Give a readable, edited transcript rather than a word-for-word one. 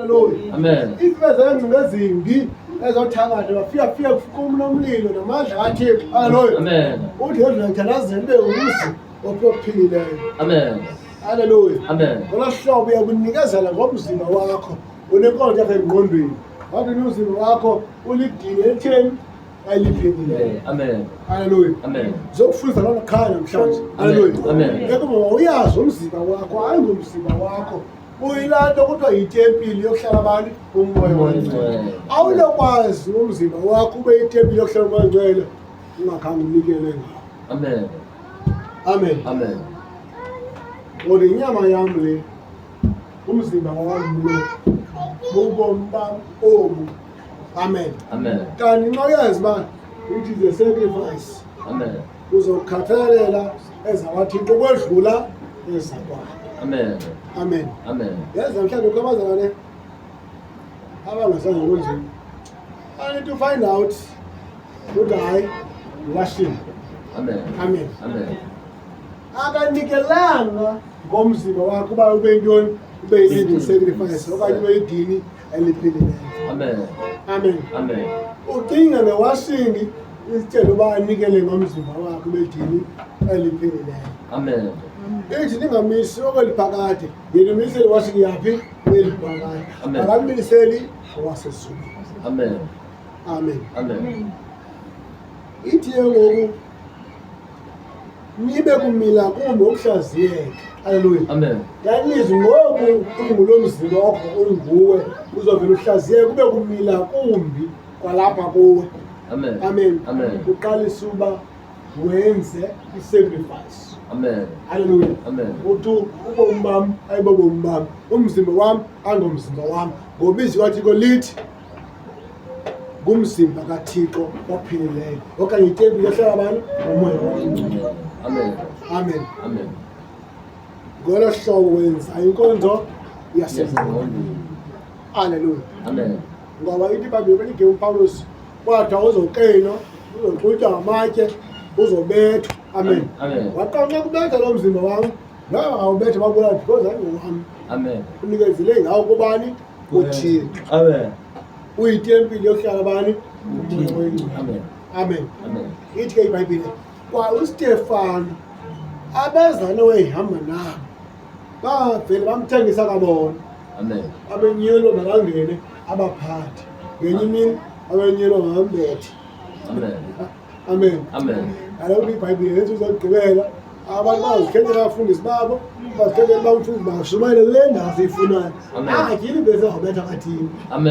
Hallelujah. Amen. Ifeza engcinga ezimbi ezothakatha bafika kumlomlilo namandla kaThixo. Hallelujah. Amen. Uthi yodlakhalazele umuzi ophilileyo. Amen. Hallelujah. Amen. Ngolo hlobo uyakunikezela ngomzimba wakho. Unenkonzo yakho engqondweni. Wathi umzimba wakho ulidini etheni ayiliphilileyo. Amen. Hallelujah. Amen. Zokufundisa lona khaya namhlanje. Hallelujah. Amen. Yebo uyazi umzimba wakho, hayi ngomzimba wakho. Uyilanto kuthiwa yitempili yokuhlala abantu umoya wongcwele. Awunokwazi umzimba wakho ube yitempili yokuhlala umoya wongcwele ungakhange unikele ngawo. Amen. Amen. Amen. Ngoba inyama yami le umzimba wami lo ubomi bami obu. Amen. Amen. Kanti nxa uyazi uba it is a sacrifice. Amen. Uzokhathalela ezawathixo kwedlula ezakwakho. Amen. Amen. Amen. Yazi namhlanje ukabazane abangasange kunjeni. I need to find out ukuthi hayi washing. Amen. Amen. Amen. Akanikelanga ngomzimba wakho uba ube yintoni, ube yilindi sacrifice okanye ube yidini eliphilileyo. Amen. Amen. Amen. Udinga newashing isitshela uba anikele ngomzimba wakho ube yidini eliphilileyo. Amen. Ithi ningamisi okweliphakade, yena umiseli washing yaphi kweliphakade. Amen. Akamiliseli owasezulu. Amen. Amen. Amen. Ithi ngoku nibe kumila kumbe ukuhlaziyeka. Hallelujah. Amen. Yanizwe ngoku ungulomzimba wakho unguwe uzovela uhlaziyeka kube kumila kumbi kwalapha kuwe. Amen. Amen. Amen. Uqalisa uba wenze i-sacrifice. Amen. Hallelujah. Amen. Uthi ubomi bami ayibobomi bami, umzimba wami angomzimba wami, ngoba izwi kaThixo lithi ngumzimba kaThixo ophilileyo okanye itempile yohlala abantu umoya wongcwele. Amen. Amen. Amen. Ngolo hlobo wenza inkonzo yasezingqondweni. Hallelujah. Amen. Ngoba ithi iBhayibhile ithi uPawulos wathi uzoqinwa, uzoxutywa ngamatye, uzobethwa. Amen. Amen. Waqala ukubetha lo mzimba wami, awubetha babula because ayingowami. Amen. Unikezele ngawo kubani? UThixo. Amen. Uyitempile yokuhlala abani? Amen. Amen. Amen. Ithi ke iBhayibhile kwa uStefano abazane wayehamba nabo bavele bamthengisa kabona. Amen. Abenyelo nabangene abaphathi ngenye imini abenyelo ngambethe. Amen. Amen. Amen. Aloku iBhayibhile yenza uzogqibela abantu bazikhethela abafundisi babo, bazikhethela abafundisi bashumayele kule ndawo siyifunayo. Amen. Akhe iliveze wabetha kathini. Amen.